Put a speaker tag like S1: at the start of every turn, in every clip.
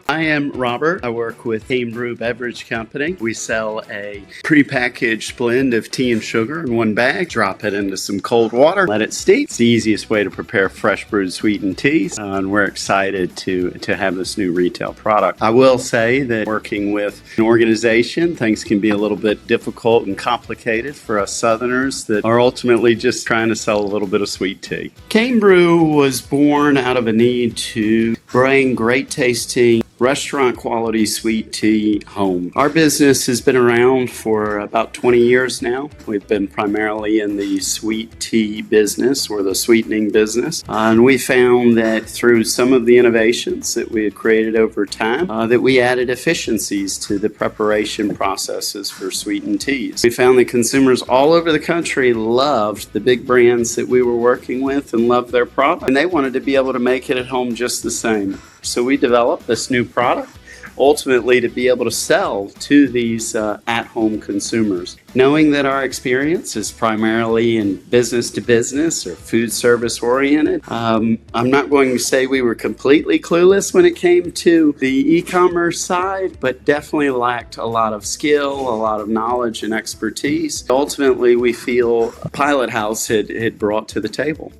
S1: I am Robert. I work with Cane Brew Beverage Company. We sell a prepackaged blend of tea and sugar in one bag. Drop it into some cold water, let it steep. It's the easiest way to prepare fresh brewed sweetened teas, and we're excited to have this new retail product. I will say that working with an organization, things can be a little bit difficult and complicated for us Southerners that are ultimately just trying to sell a little bit of sweet tea. Cane Brew was born out of a need to bring great tasting restaurant quality sweet tea home. Our business has been around for about 20 years now. We've been primarily in the sweet tea business or the sweetening business. And we found that through some of the innovations that we had created over time, that we added efficiencies to the preparation processes for sweetened teas. We found that consumers all over the country loved the big brands that we were working with and loved their product. And they wanted to be able to make it at home just the same. So we developed this new product, ultimately to be able to sell to these at-home consumers. Knowing that our experience is primarily in business to business or food service oriented, I'm not going to say we were completely clueless when it came to the e-commerce side, but definitely lacked a lot of skill, a lot of knowledge and expertise. Ultimately, we feel Pilothouse had brought to the table.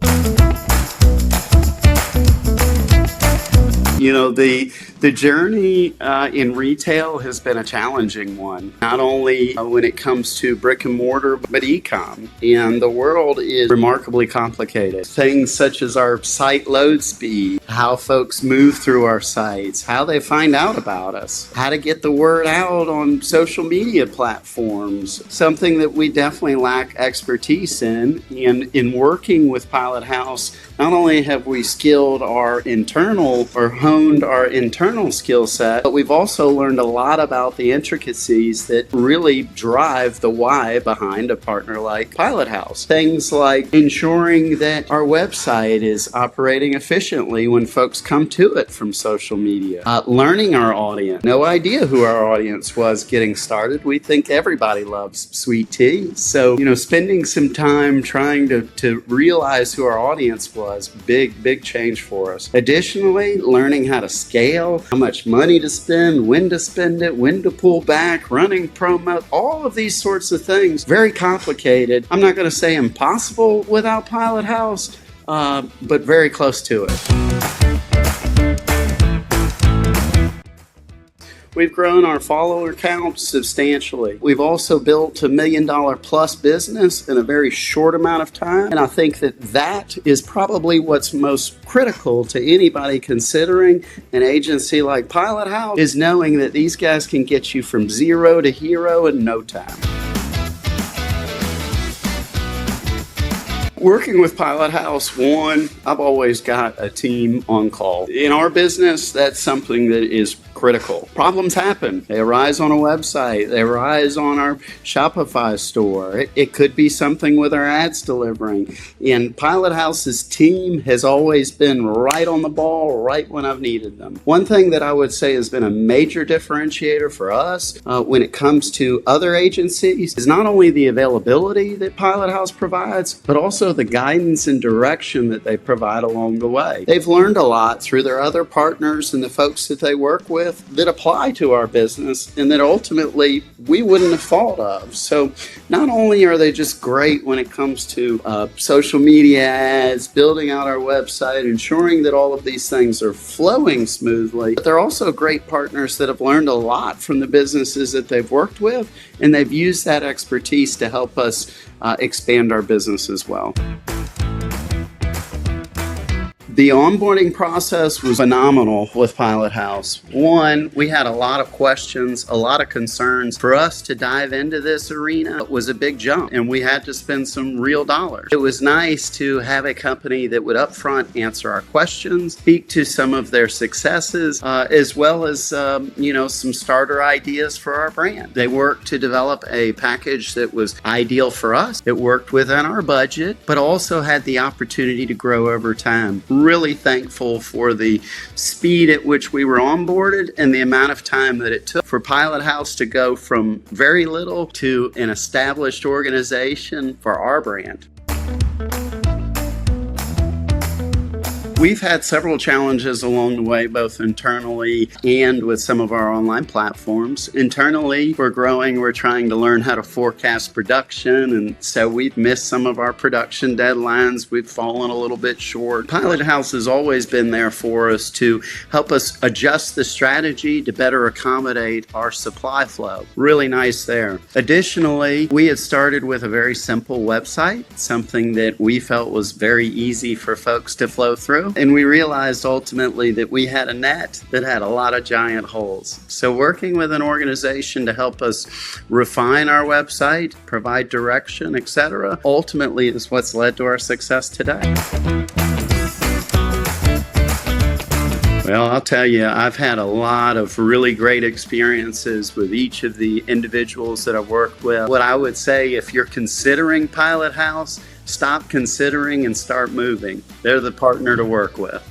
S1: You know, the journey in retail has been a challenging one, not only when it comes to brick and mortar, but ecom. And the world is remarkably complicated. Things such as our site load speed, how folks move through our sites, how they find out about us, how to get the word out on social media platforms, something that we definitely lack expertise in. And in working with Pilothouse, not only have we skilled our internal or honed our internal skill set, but we've also learned a lot about the intricacies that really drive the why behind a partner like Pilothouse. Things like ensuring that our website is operating efficiently when folks come to it from social media. Learning our audience. No idea who our audience was getting started. We think everybody loves sweet tea. So, spending some time trying to realize who our audience was, big change for us. Additionally, learning how to scale, how much money to spend, when to spend it, when to pull back, running promo, all of these sorts of things. Very complicated. I'm not going to say impossible without Pilothouse, but very close to it. We've grown our follower count substantially. We've also built a $1 million plus business in a very short amount of time. And I think that is probably what's most critical to anybody considering an agency like Pilothouse, is knowing that these guys can get you from zero to hero in no time. Working with Pilothouse, I've always got a team on call. In our business, that's something that is critical. Problems happen. They arise on a website. They arise on our Shopify store. It could be something with our ads delivering. And Pilothouse's team has always been right on the ball, right when I've needed them. One thing that I would say has been a major differentiator for us when it comes to other agencies is not only the availability that Pilothouse provides, but also the guidance and direction that they provide along the way. They've learned a lot through their other partners and the folks that they work with that apply to our business and that ultimately we wouldn't have thought of. So not only are they just great when it comes to social media ads, building out our website, ensuring that all of these things are flowing smoothly, but they're also great partners that have learned a lot from the businesses that they've worked with, and they've used that expertise to help us expand our business as well. The onboarding process was phenomenal with Pilothouse. One, we had a lot of questions, a lot of concerns. For us to dive into this arena was a big jump, and we had to spend some real dollars. It was nice to have a company that would upfront answer our questions, speak to some of their successes, as well as some starter ideas for our brand. They worked to develop a package that was ideal for us. It worked within our budget, but also had the opportunity to grow over time. Really thankful for the speed at which we were onboarded and the amount of time that it took for Pilothouse to go from very little to an established organization for our brand. We've had several challenges along the way, both internally and with some of our online platforms. Internally, we're growing, we're trying to learn how to forecast production, and so we've missed some of our production deadlines. We've fallen a little bit short. Pilothouse has always been there for us to help us adjust the strategy to better accommodate our supply flow. Really nice there. Additionally, we had started with a very simple website, something that we felt was very easy for folks to flow through. And we realized ultimately that we had a net that had a lot of giant holes. So working with an organization to help us refine our website, provide direction, etc., ultimately is what's led to our success today. Well, I'll tell you, I've had a lot of really great experiences with each of the individuals that I've worked with. What I would say, if you're considering Pilothouse, stop considering and start moving. They're the partner to work with.